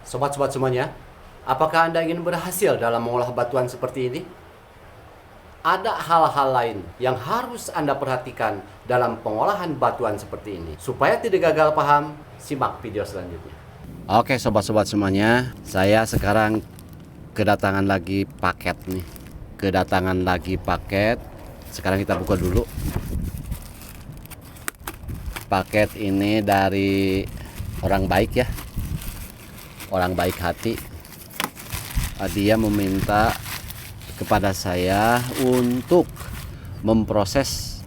Sobat-sobat semuanya, apakah Anda ingin berhasil dalam mengolah batuan seperti ini? Ada hal-hal lain yang harus Anda perhatikan dalam pengolahan batuan seperti ini. Supaya tidak gagal paham, simak video selanjutnya. Oke sobat-sobat semuanya, saya sekarang kedatangan lagi paket nih. Kedatangan lagi paket. Sekarang kita buka dulu. Paket ini dari orang baik ya. Orang baik hati. Dia meminta kepada saya untuk memproses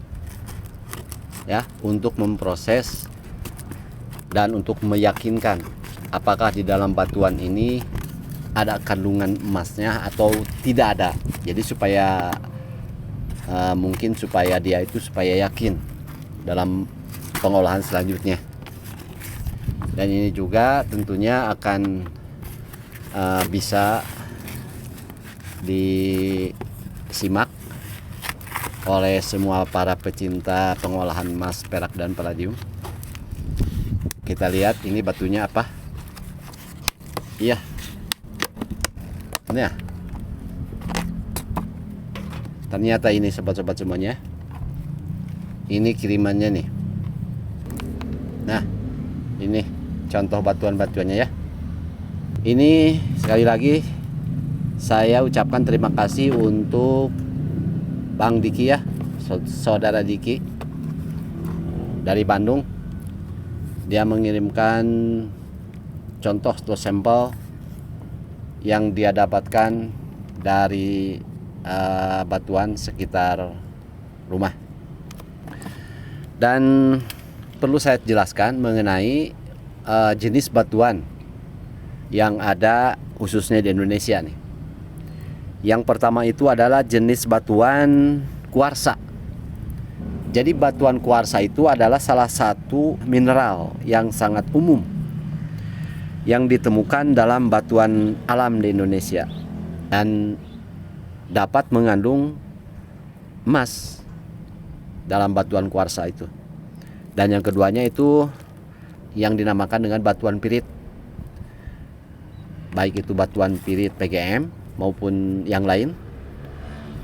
ya, untuk memproses dan untuk meyakinkan apakah di dalam batuan ini ada kandungan emasnya atau tidak ada. Jadi supaya mungkin supaya dia itu supaya yakin dalam pengolahan selanjutnya. Dan ini juga tentunya akan bisa disimak oleh semua para pecinta pengolahan emas, perak, dan palladium. Kita lihat ini batunya apa. Iya, nah ternyata ini sobat-sobat semuanya, ini kirimannya nih. Nah ini contoh batuan-batuannya ya. Ini sekali lagi saya ucapkan terima kasih untuk Bang Diki ya, saudara Diki dari Bandung. Dia mengirimkan contoh atau sampel yang dia dapatkan dari batuan sekitar rumah. Dan perlu saya jelaskan mengenai jenis batuan yang ada khususnya di Indonesia nih. Yang pertama itu adalah jenis batuan kuarsa. Jadi batuan kuarsa itu adalah salah satu mineral yang sangat umum yang ditemukan dalam batuan alam di Indonesia dan dapat mengandung emas dalam batuan kuarsa itu. Dan yang keduanya itu yang dinamakan dengan batuan pirit. Baik itu batuan pirit PGM maupun yang lain.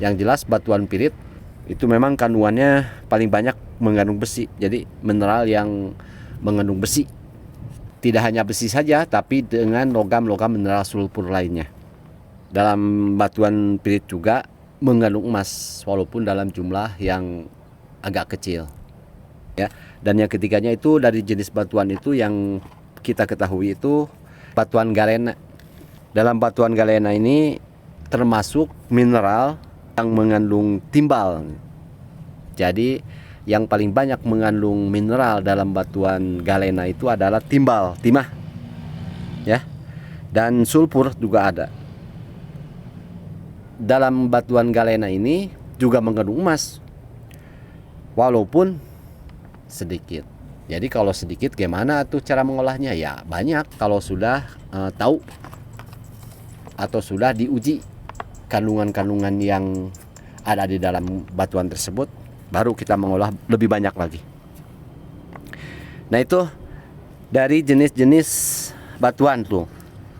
Yang jelas batuan pirit itu memang kandungannya paling banyak mengandung besi. Jadi mineral yang mengandung besi. Tidak hanya besi saja, tapi dengan logam-logam mineral sulfur lainnya. Dalam batuan pirit juga mengandung emas, walaupun dalam jumlah yang agak kecil ya. Dan yang ketiganya itu dari jenis batuan itu yang kita ketahui itu batuan galena. Dalam batuan galena ini termasuk mineral yang mengandung timbal. Jadi yang paling banyak mengandung mineral dalam batuan galena itu adalah timbal, timah ya. Dan sulfur juga ada. Dalam batuan galena ini juga mengandung emas, walaupun sedikit. Jadi kalau sedikit gimana tuh cara mengolahnya? Ya banyak kalau sudah tahu atau sudah diuji kandungan-kandungan yang ada di dalam batuan tersebut, baru kita mengolah lebih banyak lagi. Nah itu dari jenis-jenis batuan tuh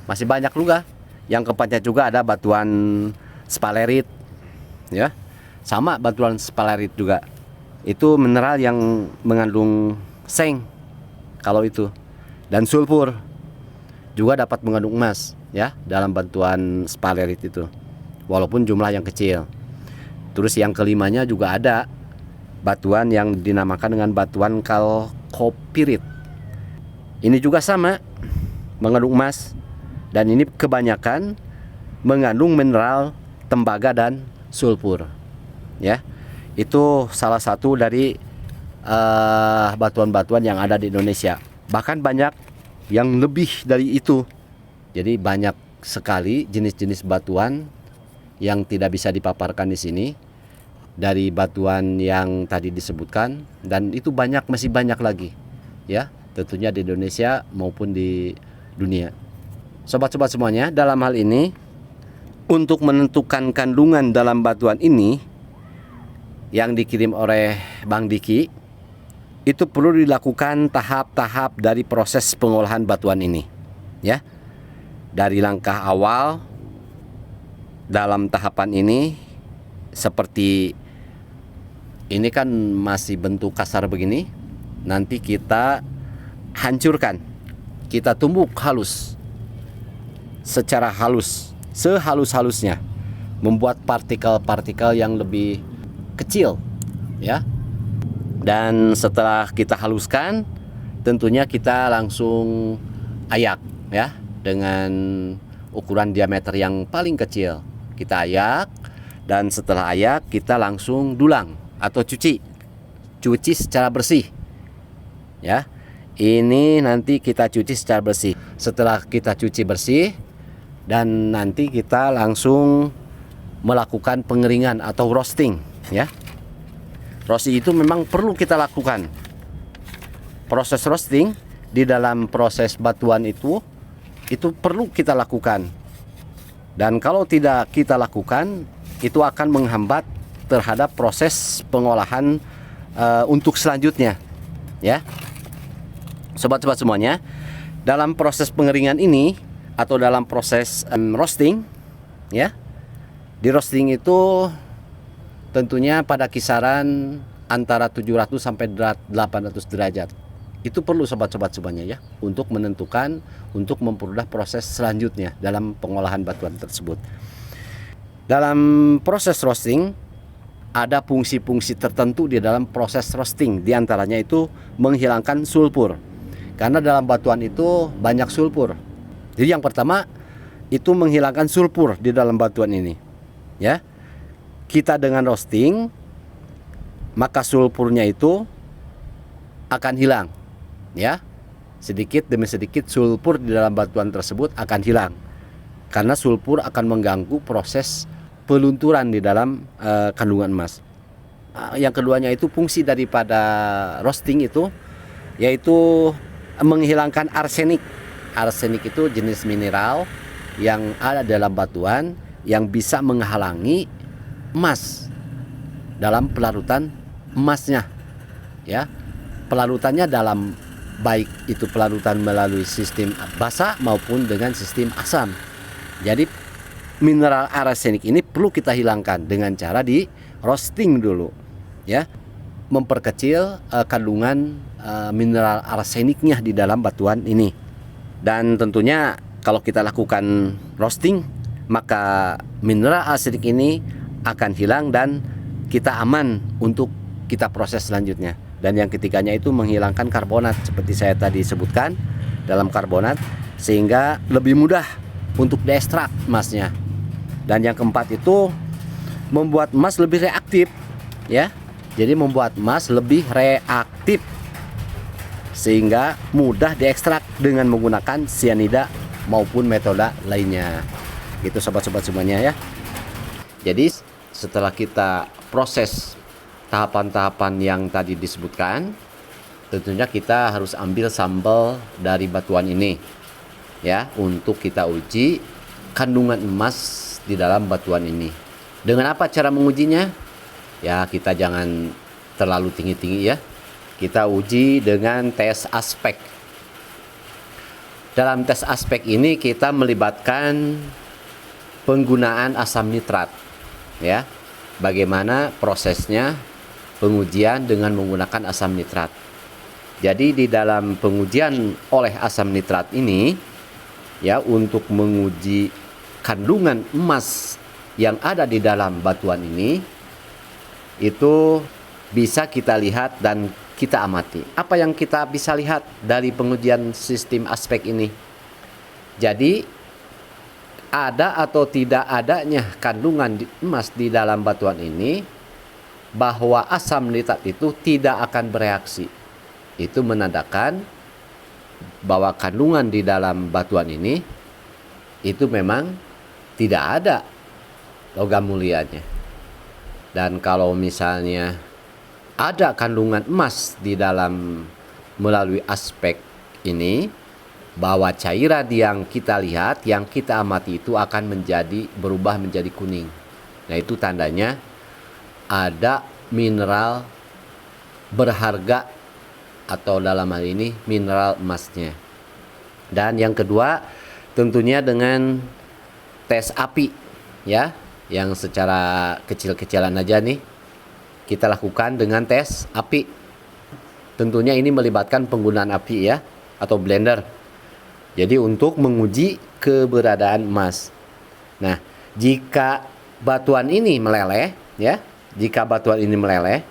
masih banyak juga. Yang keempatnya juga ada batuan spalerit ya. Sama batuan spalerit juga. Itu mineral yang mengandung seng kalau itu, dan sulfur juga dapat mengandung emas ya dalam batuan spalerit itu, walaupun jumlah yang kecil. Terus yang kelimanya juga ada batuan yang dinamakan dengan batuan kalkopirit. Ini juga sama mengandung emas, dan ini kebanyakan mengandung mineral tembaga dan sulfur ya. Itu salah satu dari batuan-batuan yang ada di Indonesia. Bahkan banyak yang lebih dari itu. Jadi banyak sekali jenis-jenis batuan yang tidak bisa dipaparkan di sini. Dari batuan yang tadi disebutkan, dan itu banyak, masih banyak lagi ya, tentunya di Indonesia maupun di dunia. Sobat-sobat semuanya, dalam hal ini untuk menentukan kandungan dalam batuan ini yang dikirim oleh Bang Diki, itu perlu dilakukan tahap-tahap dari proses pengolahan batuan ini ya. Dari langkah awal dalam tahapan ini, seperti ini kan masih bentuk kasar begini, nanti kita hancurkan, kita tumbuk halus, secara halus, sehalus-halusnya, membuat partikel-partikel yang lebih kecil, ya. Dan setelah kita haluskan, tentunya kita langsung ayak, ya, dengan ukuran diameter yang paling kecil. Kita ayak, dan setelah ayak kita langsung dulang atau cuci secara bersih, ya. Ini nanti kita cuci secara bersih. Setelah kita cuci bersih, dan nanti kita langsung melakukan pengeringan atau roasting, ya. Roasting itu memang perlu kita lakukan. Proses roasting di dalam proses batuan itu perlu kita lakukan. Dan kalau tidak kita lakukan, itu akan menghambat terhadap proses pengolahan untuk selanjutnya, ya. Sobat-sobat semuanya, dalam proses pengeringan ini atau dalam proses roasting, ya, di roasting itu tentunya pada kisaran antara 700 sampai 800 derajat. Itu perlu sobat-sobat semuanya, ya, untuk menentukan, untuk mempermudah proses selanjutnya dalam pengolahan batuan tersebut. Dalam proses roasting ada fungsi-fungsi tertentu di dalam proses roasting, diantaranya itu menghilangkan sulfur. Karena dalam batuan itu banyak sulfur. Jadi yang pertama itu menghilangkan sulfur di dalam batuan ini, ya. Kita dengan roasting, maka sulfurnya itu akan hilang, ya. Sedikit demi sedikit sulfur di dalam batuan tersebut akan hilang. Karena sulfur akan mengganggu proses pelunturan di dalam kandungan emas. Yang keduanya itu fungsi daripada roasting itu yaitu menghilangkan arsenik. Arsenik itu jenis mineral yang ada dalam batuan yang bisa menghalangi emas dalam pelarutan emasnya, ya. Pelarutannya dalam baik itu pelarutan melalui sistem basa maupun dengan sistem asam. Jadi mineral arsenik ini perlu kita hilangkan dengan cara di roasting dulu, ya. Memperkecil kandungan mineral arseniknya di dalam batuan ini. Dan tentunya kalau kita lakukan roasting, maka mineral arsenik ini akan hilang dan kita aman untuk kita proses selanjutnya. Dan yang ketiganya itu menghilangkan karbonat seperti saya tadi sebutkan dalam karbonat, sehingga lebih mudah untuk diekstrak emasnya. Dan yang keempat itu membuat emas lebih reaktif, ya. Jadi membuat emas lebih reaktif sehingga mudah diekstrak dengan menggunakan sianida maupun metode lainnya. Gitu sobat-sobat semuanya, ya. Jadi setelah kita proses tahapan-tahapan yang tadi disebutkan, tentunya kita harus ambil sampel dari batuan ini, ya, untuk kita uji kandungan emas di dalam batuan ini. Dengan apa cara mengujinya? Ya, kita jangan terlalu tinggi-tinggi, ya. Kita uji dengan tes aspek. Dalam tes aspek ini kita melibatkan penggunaan asam nitrat, ya. Bagaimana prosesnya pengujian dengan menggunakan asam nitrat. Jadi di dalam pengujian oleh asam nitrat ini, ya, untuk menguji kandungan emas yang ada di dalam batuan ini, itu bisa kita lihat dan kita amati. Apa yang kita bisa lihat dari pengujian sistem aspek ini? Jadi ada atau tidak adanya kandungan emas di dalam batuan ini, bahwa asam nitrat itu tidak akan bereaksi. Itu menandakan bahwa kandungan di dalam batuan ini itu memang tidak ada logam mulianya. Dan kalau misalnya ada kandungan emas di dalam melalui aspek ini, bahwa cairan yang kita lihat, yang kita amati itu akan berubah menjadi kuning. Nah, itu tandanya ada mineral berharga atau dalam hal ini mineral emasnya. Dan yang kedua, tentunya dengan tes api ya, yang secara kecil-kecilan aja nih kita lakukan dengan tes api. Tentunya ini melibatkan penggunaan api ya, atau blender. Jadi untuk menguji keberadaan emas. Nah, jika batuan ini meleleh ya, jika batuan ini meleleh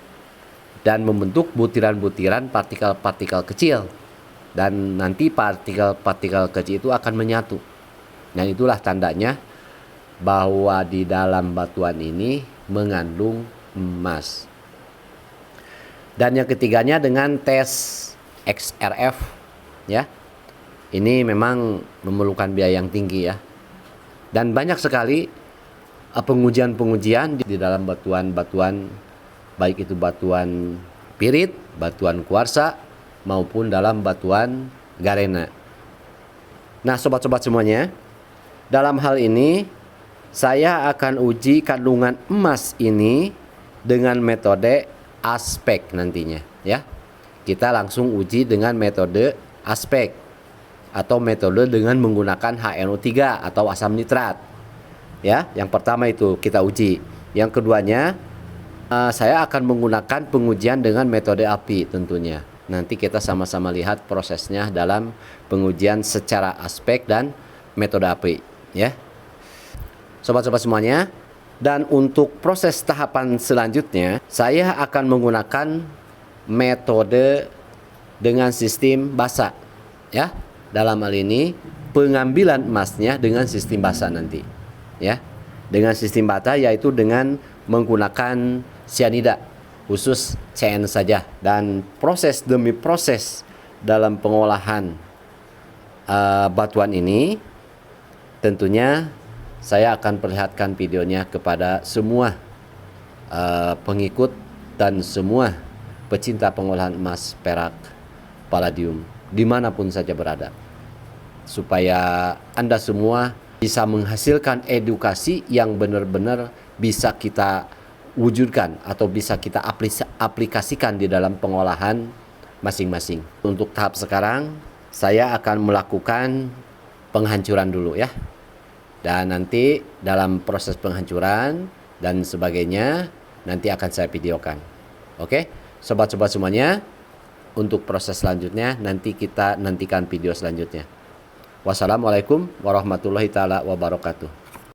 dan membentuk butiran-butiran partikel-partikel kecil, dan nanti partikel-partikel kecil itu akan menyatu. Nah, itulah tandanya bahwa di dalam batuan ini mengandung emas. Dan yang ketiganya dengan tes XRF ya. Ini memang memerlukan biaya yang tinggi ya. Dan banyak sekali pengujian-pengujian di dalam batuan-batuan, baik itu batuan pirit, batuan kuarsa, maupun dalam batuan garena. Nah, sobat-sobat semuanya, dalam hal ini saya akan uji kandungan emas ini dengan metode aspek nantinya ya. Kita langsung uji dengan metode aspek atau metode dengan menggunakan HNO3 atau asam nitrat. Ya, yang pertama itu kita uji. Yang keduanya saya akan menggunakan pengujian dengan metode api tentunya. Nanti kita sama-sama lihat prosesnya dalam pengujian secara aspek dan metode api ya. Sobat-sobat semuanya, dan untuk proses tahapan selanjutnya saya akan menggunakan metode dengan sistem basa ya. Dalam hal ini pengambilan emasnya dengan sistem basa nanti ya. Dengan sistem basa yaitu dengan menggunakan cyanida khusus CN saja, dan proses demi proses dalam pengolahan batuan ini tentunya saya akan perlihatkan videonya kepada semua pengikut dan semua pecinta pengolahan emas, perak, palladium dimanapun saja berada, supaya Anda semua bisa menghasilkan edukasi yang benar-benar bisa kita wujudkan atau bisa kita aplikasikan di dalam pengolahan masing-masing. Untuk tahap sekarang saya akan melakukan penghancuran dulu ya. Dan nanti dalam proses penghancuran dan sebagainya nanti akan saya videokan. Oke, sobat-sobat semuanya, untuk proses selanjutnya nanti kita nantikan video selanjutnya. Wassalamualaikum warahmatullahi taala wabarakatuh.